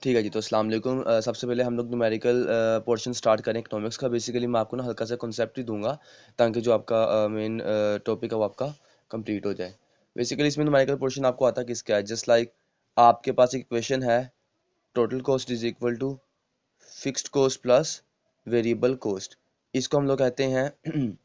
ठीक है जी। तो अस्सलाम वालेकुम। सबसे पहले हम लोग न्यूमेरिकल पोर्शन स्टार्ट करें इकोनॉमिक्स का। बेसिकली मैं आपको ना हल्का सा कॉन्सेप्ट ही दूंगा ताकि जो आपका मेन टॉपिक है वो आपका कंप्लीट हो जाए। बेसिकली इसमें न्यूमेरिकल पोर्शन आपको आता किसका है, जस्ट लाइक आपके पास एक इक्वेशन है, total cost is equal to fixed cost plus variable cost. इसको हम लोग कहते हैं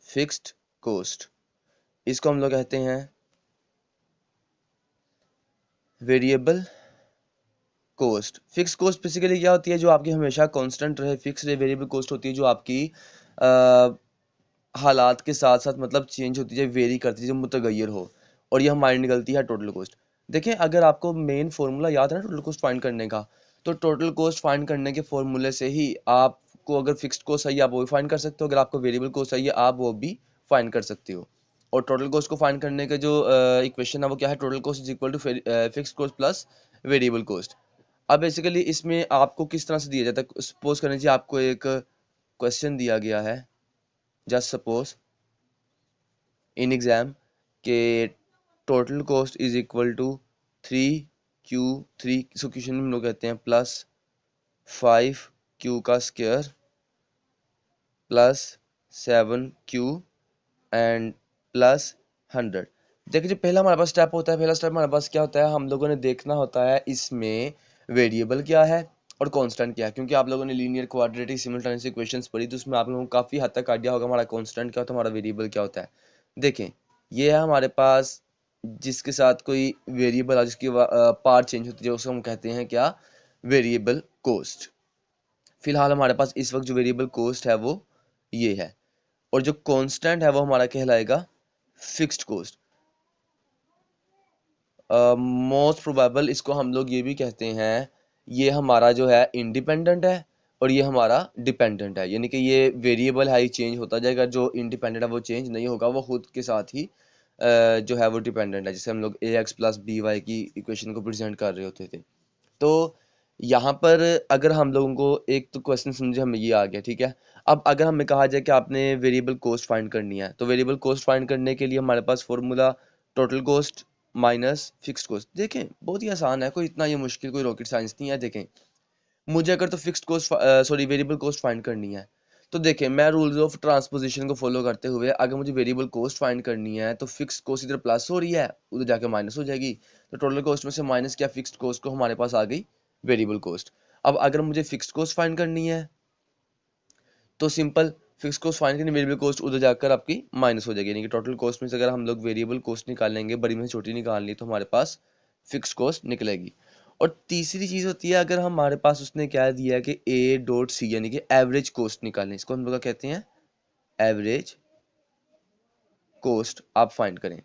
फिक्स्ड कॉस्ट, इसको हम लोग कहते हैं variable cost. Fix cost basically क्या होती है, जो आपकी हमेशा कांस्टेंट रहे। फिक्स वेरिएबल कॉस्ट होती है जो आपकी हालात के साथ साथ मतलब चेंज होती है, वेरी करती है, जो मुतगैर हो। और ये हमारी निकलती है टोटल कॉस्ट। देखें, अगर आपको मेन फॉर्मूला याद है ना टोटल कॉस्ट फाइंड करने का, तो टोटल कॉस्ट फाइंड करने के फॉर्मूले से ही आपको अगर फिक्स्ड कॉस्ट चाहिए आप वो भी फाइंड कर सकते हो, अगर आपको वेरिएबल कॉस्ट चाहिए आप वो भी फाइंड कर सकते हो। और टोटल कॉस्ट को फाइंड करने का जो इक्वेशन है वो क्या है, total cost is equal to fixed cost plus variable cost. अब बेसिकली इसमें आपको किस तरह से दिया जाता है, सपोज करने चाहिए आपको एक क्वेश्चन दिया गया है, जस्ट सपोज इन एग्जाम के total cost is equal to 3Q3, इसको क्वेश्चन में हम लोग कहते हैं प्लस 5Q का square plus 7Q and plus 100। देखिए, जो पहला हमारे पास स्टेप होता है, पहला स्टेप हमारे पास क्या होता है, हम लोगों ने देखना होता है इसमें वेरिएबल क्या है और कांस्टेंट क्या है। क्योंकि आप लोगों ने लीनियर क्वाड्रेटिक सिमल्टेनियस इक्वेशंस पढ़ी, तो उसमें आप लोगों को काफ़ी हद तक आइडिया होगा हमारा कांस्टेंट क्या होता है, हमारा वेरिएबल क्या होता है। देखें, ये है हमारे पास जिसके साथ कोई वेरिएबल है, जिसकी पार्ट चेंज होती है, उसको हम कहते हैं क्या, वेरिएबल कॉस्ट। फिलहाल हमारे पास इस वक्त जो वेरिएबल कॉस्ट है वो ये है, और जो कांस्टेंट है वो हमारा कहलाएगा फिक्स्ड कॉस्ट। मोस्ट प्रोबेबल इसको हम लोग ये भी कहते हैं, ये हमारा जो है इंडिपेंडेंट है और ये हमारा डिपेंडेंट है। यानी कि ये वेरिएबल है, ये चेंज होता जाएगा, जो इंडिपेंडेंट है वो चेंज नहीं होगा, वो खुद के साथ ही जो है वो डिपेंडेंट है। जैसे हम लोग ax प्लस बी वाई की इक्वेशन को प्रेजेंट कर रहे होते थे। तो यहाँ पर अगर हम लोगों को एक तो क्वेश्चन समझे हमें ये आ गया, ठीक है। अब अगर हमें कहा जाए कि आपने वेरिएबल कॉस्ट फाइंड करनी है, तो वेरिएबल कॉस्ट फाइंड करने के लिए हमारे पास formula total cost minus fixed cost. देखें, बहुत ही आसान है, कोई इतना ये मुश्किल कोई रॉकेट साइंस नहीं है। देखें, मुझे अगर तो fixed cost sorry variable cost find करनी है, तो देखें मैं रूल्स ऑफ ट्रांसपोजिशन को फॉलो करते हुए अगर मुझे वेरिएबल कॉस्ट फाइंड करनी है, तो फिक्स्ड कॉस्ट इधर प्लस हो रही है, उधर जाके माइनस हो जाएगी। तो टोटल कॉस्ट में से माइनस किया फिक्स्ड कॉस्ट को, हमारे पास आ गई वेरिएबल कॉस्ट। अब अगर मुझे फिक्स्ड कॉस्ट फाइंड करनी है तो सिंपल, फिक्स कॉस्ट फाइंड करनी, वेरिएबल कॉस्ट उधर जाकर आपकी माइनस हो जाएगी। यानी कि टोटल कॉस्ट में से अगर हम लोग वेरिएबल कॉस्ट निकालेंगे, बड़ी में से छोटी निकालनी, तो हमारे पास फिक्स कॉस्ट निकलेगी। और तीसरी चीज होती है, अगर हमारे पास उसने क्या दिया है कि ए डॉट सी, यानी कि एवरेज कॉस्ट निकालनी, इसको हम लोग कहते हैं एवरेज कॉस्ट आप फाइंड करें।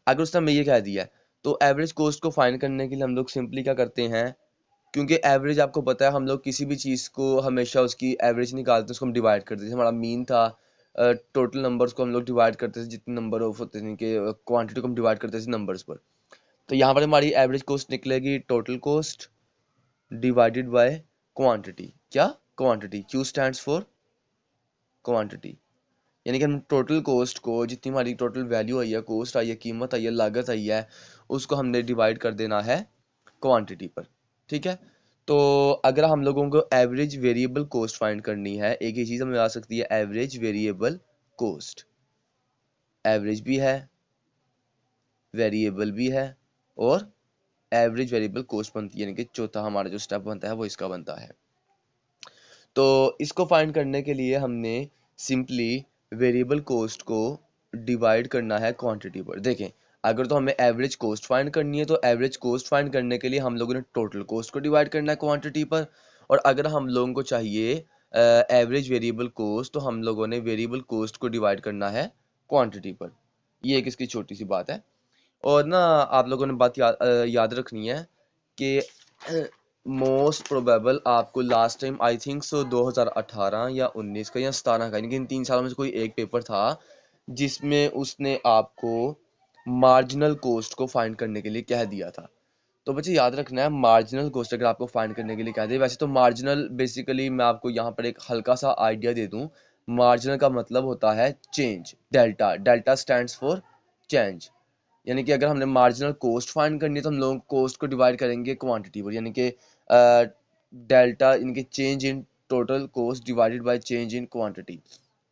अगर उसने हमें ये कह दिया है, तो एवरेज कॉस्ट को फाइंड करने के लिए हम लोग सिंपली क्या करते हैं, क्योंकि एवरेज आपको पता है, हम लोग किसी भी चीज़ को हमेशा उसकी एवरेज निकालते हैं, उसको हम डिवाइड करते थे। हमारा मीन था, टोटल नंबर्स को हम लोग डिवाइड करते थे, जितने नंबर ऑफ होते थे कि क्वांटिटी को हम डिवाइड करते थे नंबर्स पर। तो यहाँ पर हमारी एवरेज कॉस्ट निकलेगी total cost divided by quantity. क्या, quantity, Q stands for quantity. यानी कि हम टोटल कॉस्ट को, जितनी हमारी टोटल वैल्यू आई है, कॉस्ट आई है, कीमत आई है, लागत आई है, उसको हमने डिवाइड कर देना है क्वांटिटी पर। ठीक है। तो अगर हम लोगों को एवरेज वेरिएबल कॉस्ट फाइंड करनी है, एक ही चीज हमें आ सकती है, एवरेज वेरिएबल कॉस्ट। एवरेज भी है, वेरिएबल भी है, और एवरेज वेरिएबल कॉस्ट बनती है। यानी कि चौथा हमारा जो स्टेप बनता है वो इसका बनता है। तो इसको फाइंड करने के लिए हमने सिंपली वेरिएबल कॉस्ट को डिवाइड करना है क्वांटिटी पर। देखें, अगर तो हमें एवरेज कॉस्ट फाइंड करनी है, तो एवरेज कॉस्ट फाइंड करने के लिए हम लोगों ने टोटल कॉस्ट को डिवाइड करना है क्वांटिटी पर। और अगर हम लोगों को चाहिए एवरेज वेरिएबल कॉस्ट, तो हम लोगों ने वेरिएबल कॉस्ट को डिवाइड करना है क्वांटिटी पर। ये एक इसकी छोटी सी बात है। और ना आप लोगों ने बात याद रखनी है कि मोस्ट प्रोबेबल आपको last time I think so 2018 या 19 का या 17 का, यानी कि इन 3 सालों में से कोई एक पेपर था जिसमें उसने आपको मार्जिनल कॉस्ट को फाइंड करने के लिए कह दिया था। तो बच्चे याद रखना है, मार्जिनल कॉस्ट अगर आपको फाइंड करने के लिए कह दे, वैसे तो मार्जिनल बेसिकली मैं आपको यहाँ पर एक हल्का सा आइडिया दे दूँ। मार्जिनल का मतलब होता है change, delta. Delta stands for change. यानी कि अगर हमने मार्जिनल कॉस्ट फाइंड करनी है तो हम लोग कॉस्ट को डिवाइड करेंगे क्वांटिटी पर, यानी कि डेल्टा यानी कि change in total cost divided by change in quantity,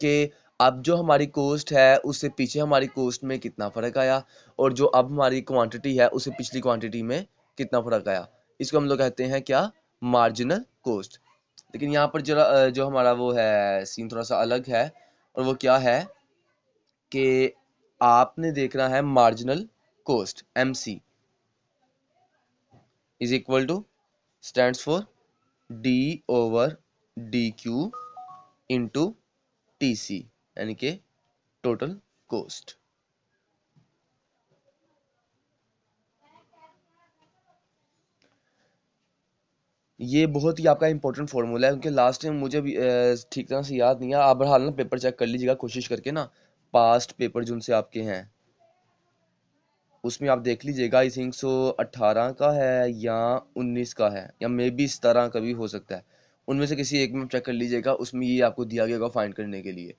कि अब जो हमारी कॉस्ट है उससे पीछे हमारी कॉस्ट में कितना फ़र्क आया, और जो अब हमारी क्वांटिटी है उससे पिछली क्वांटिटी में कितना फ़र्क आया। इसको हम लोग कहते हैं क्या, मार्जिनल कॉस्ट। लेकिन यहाँ पर जरा जो हमारा वो है सीन थोड़ा सा अलग है, और वो क्या है कि आपने देखना है marginal cost, MC is equal to, stands for D over DQ into TC, यानी कि टोटल कॉस्ट। ये बहुत ही आपका इंपॉर्टेंट फॉर्मूला है, क्योंकि लास्ट टाइम मुझे भी ठीक तरह से याद नहीं है। आप बहरहाल ना पेपर चेक कर लीजिएगा कोशिश करके ना, पास्ट पेपर जो उनसे आपके हैं उसमें आप देख लीजिएगा, आई थिंक सो 18 का है या 19 का है, या मे बी 17 का भी हो सकता है। उनमें से किसी एक में चेक कर लीजिएगा, उसमें ये आपको दिया गया होगा फाइंड करने के लिए।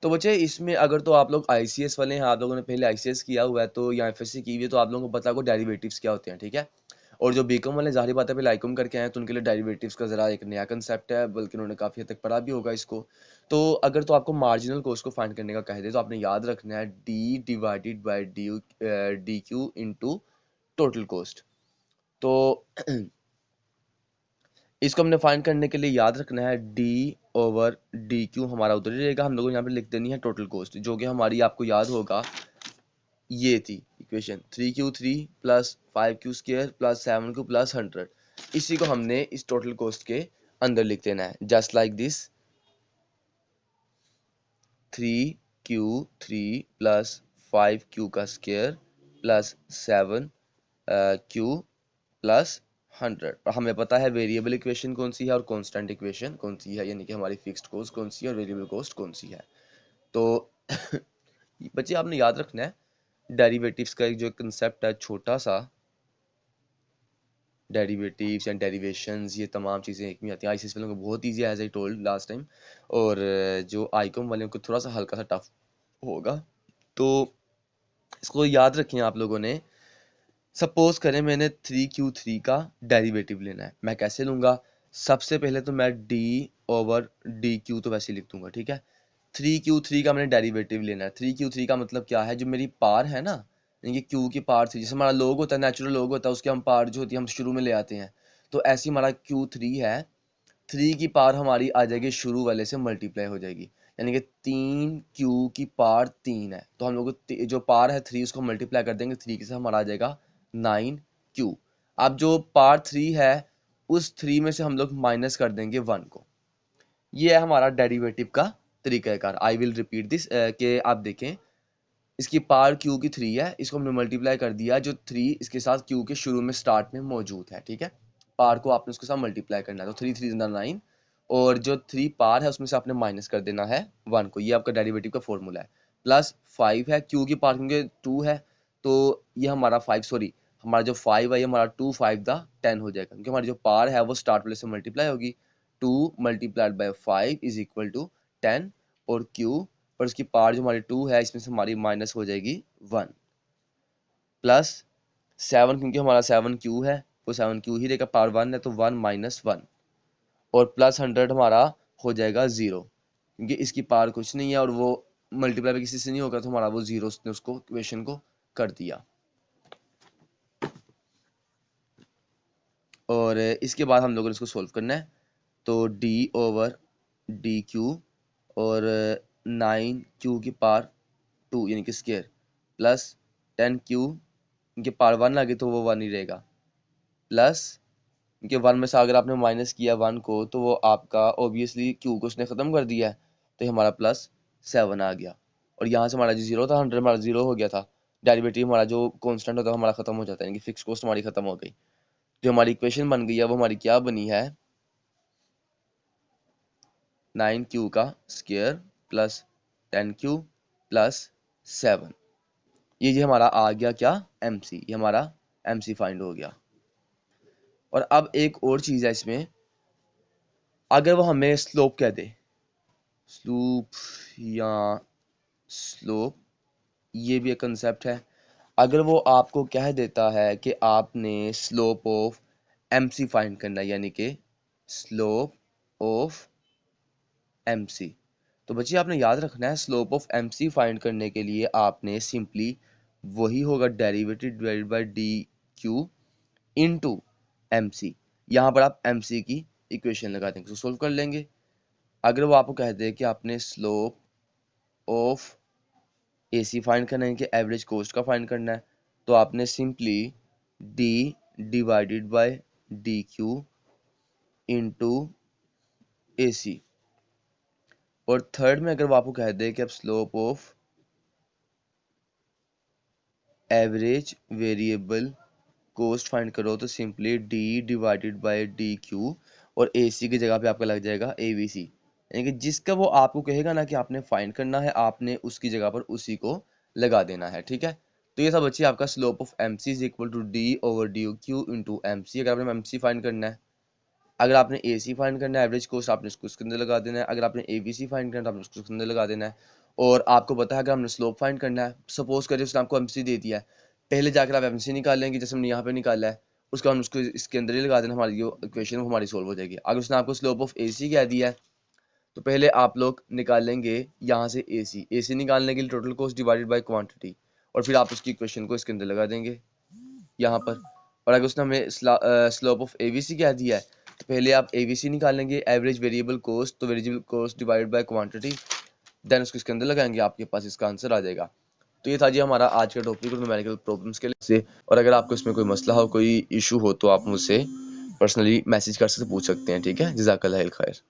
तो बच्चे इसमें अगर तो आप लोग ICS वाले हैं, आप लोगों ने पहले ICS किया हुआ है तो या FSC की हुई है, तो आप लोगों को पता होगा डेरिवेटिव्स क्या होते हैं, ठीक है। और जो बीकॉम वाले ज़ाहिर बात है पहले आईकॉम करके आए हैं, तो उनके लिए डेरिवेटिव्स का ज़रा एक नया कंसेप्ट है, बल्कि उन्होंने काफ़ी हद तक पढ़ा भी होगा इसको। तो अगर तो आपको मार्जिनल कॉस्ट को फाइंड करने का कह दे तो आपने याद रखना है D divided by DQ into total cost. तो इसको हमने फाइंड करने के लिए याद रखना है D ओवर DQ हमारा उधर ही रहेगा, हम लोगों को यहाँ पे लिख देनी है टोटल कॉस्ट, जो कि हमारी आपको याद होगा ये थी equation 3Q3 plus 5Q² plus 7Q plus 100। इसी को हमने इस टोटल कॉस्ट के अंदर लिख देना है, just like this 3Q3 plus 5Q का स्क्वायर प्लस 7Q प्लस 100। और हमें पता है वेरिएबल इक्वेशन कौन सी है और कांस्टेंट इक्वेशन कौन सी है, यानी कि हमारी फिक्स्ड कॉस्ट कौन सी है और वेरिएबल कॉस्ट कौन सी है। तो बच्चे आपने याद रखना है डेरिवेटिव्स का एक जो कंसेप्ट है छोटा सा, डेरिवेटिव्स एंड डेरिवेशंस, ये तमाम चीज़ें एक में आती हैं। ICS वालों को बहुत ईजी है as I told last time, और जो आईकॉम वालों को थोड़ा सा हल्का सा टफ होगा। तो इसको याद रखें आप लोगों ने। सपोज करें मैंने 3Q3 का डेरिवेटिव लेना है, मैं कैसे लूँगा? सबसे पहले तो मैं D ओवर DQ तो वैसे ही लिख दूंगा, ठीक है। 3Q3 का मैंने डेरिवेटिव लेना है। 3Q3 का मतलब क्या है, जो मेरी पार है ना, यानी कि Q की पार 3, जैसे हमारा लोग होता है, नेचुरल लोग होता है, उसके हम पार जो होती है हम शुरू में ले आते हैं। तो ऐसे हमारा Q3 है, 3 की पार हमारी आ जाएगी शुरू वाले से मल्टीप्लाई हो जाएगी, यानी कि 3Q की पार 3 है, तो हम लोग जो पार है 3 उसको मल्टीप्लाई कर देंगे 3 के से, हमारा आ जाएगा 9Q। अब जो पार 3 है उस 3 में से हम लोग माइनस कर देंगे 1 को। ये है हमारा डेरिवेटिव का तरीकाकार। आई विल रिपीट दिस, कि आप देखें इसकी पार Q की 3 है, इसको हमने मल्टीप्लाई कर दिया, जो 3 इसके साथ Q के शुरू में स्टार्ट में मौजूद है, ठीक है। पार को आपने उसके साथ मल्टीप्लाई करना है, तो 3 3 9, और जो 3 पार है उसमें से आपने माइनस कर देना है 1 को। ये आपका डेरिवेटिव का फॉर्मूला है। प्लस 5 है, Q की पार क्योंकि 2 है, तो ये हमारा 5, सॉरी हमारा जो 5 है ये हमारा 2 5 द 10 हो जाएगा, क्योंकि हमारी जो पार है वो स्टार्ट वाले से मल्टीप्लाई होगी। 2 multiplied by 5 is equal to 10, और Q और इसकी पार जो हमारी 2 है इसमें से हमारी माइनस हो जाएगी 1, प्लस 7 क्योंकि हमारा 7Q है वो 7Q ही रहेगा, पार 1 है तो 1 माइनस 1, और प्लस 100 हमारा हो जाएगा 0, क्योंकि इसकी पार कुछ नहीं है और वो मल्टीप्लाई भी किसी से नहीं होगा, तो हमारा वो 0 ने उसको इक्वेशन को कर दिया। और इसके बाद हम लोगों ने इसको सोल्व करना है, तो D ओवर DQ और 9Q की पार 2 यानी कि स्क्वायर प्लस 10Q, इनके पार 1 आ गई तो वो 1 ही रहेगा, प्लस इनके 1 में से अगर आपने माइनस किया 1 को तो वो आपका ऑब्वियसली Q को उसने ख़त्म कर दिया है, तो ये हमारा प्लस 7 आ गया। और यहाँ से हमारा जो 0 था 100 हमारा 0 हो गया था, डेरिवेटिव हमारा जो कांस्टेंट होता है हमारा ख़त्म हो जाता है, यानी कि फिक्स कॉस्ट हमारी ख़त्म हो गई। जो हमारी इक्वेशन बन गई है वो हमारी क्या बनी है, 9Q का स्क्वायर प्लस 10Q प्लस 7। ये जो हमारा आ गया क्या, MC, ये हमारा MC फाइंड हो गया। और अब एक और चीज़ है इसमें, अगर वो हमें स्लोप कह दे, स्लूप या स्लोप, ये भी एक कंसेप्ट है। अगर वो आपको कह देता है कि आपने स्लोप ऑफ MC फाइंड करना है, यानी कि स्लोप ऑफ MC, तो बच्चे आपने याद रखना है स्लोप ऑफ MC फाइंड करने के लिए आपने सिंपली वही होगा derivative divided by D Q into MC। यहाँ पर आप MC की इक्वेशन लगा देंगे तो सोल्व कर लेंगे। अगर वो आपको कह दे कि आपने स्लोप ऑफ AC फाइंड करना है, कि एवरेज कॉस्ट का फाइंड करना है, तो आपने simply D divided by D Q into AC। और थर्ड में अगर वो आपको कह दे कि आप slope of average variable cost find करो, तो simply D divided by D Q और AC की जगह पे आपका लग जाएगा ABC। यानी कि जिसका वो आपको कहेगा ना कि आपने फाइंड करना है, आपने उसकी जगह पर उसी को लगा देना है, ठीक है। तो ये सब बच्चे आपका slope of MC is equal to D over D Q into MC। अगर आपने MC फाइंड करना है, अगर आपने AC फाइंड करना है एवरेज कॉस्ट, आपने उसको उसके अंदर लगा देना है। अगर आपने ABC फाइंड करना है तो आपने उसको उसके अंदर लगा देना है। और आपको पता है अगर हमने स्लोप फाइंड करना है, सपोज करिए उसने आपको MC दे दिया है, पहले जाकर आप MC निकाल लेंगे जैसे हमने यहाँ पे निकाला है, उसका हम उसको इसके अंदर ही लगा देना, हमारी जो इक्वेशन वो हमारी सोल्व हो जाएगी। अगर उसने आपको स्लोप ऑफ AC कह दिया है तो पहले आप लोग निकाल लेंगे यहाँ से AC निकालने के लिए total cost divided by quantity, और फिर आप उसकी इक्वेशन को इसके अंदर लगा देंगे यहाँ पर। और अगर उसने हमें स्लोप ऑफ ABC कह दिया है तो पहले आप ABC निकालेंगे एवरेज वेरिएबल कॉस्ट, तो variable cost divided by quantity, then उसको इसके अंदर लगाएंगे, आपके पास इसका आंसर आ जाएगा। तो ये था जी हमारा आज का टॉपिक न्यूमेरिकल प्रॉब्लम्स के लिए से। और अगर आपको इसमें कोई मसला हो, कोई इशू हो, तो आप मुझसे पर्सनली मैसेज कर सकते, पूछ सकते हैं, ठीक है। जज़ाकल्लाह खैर।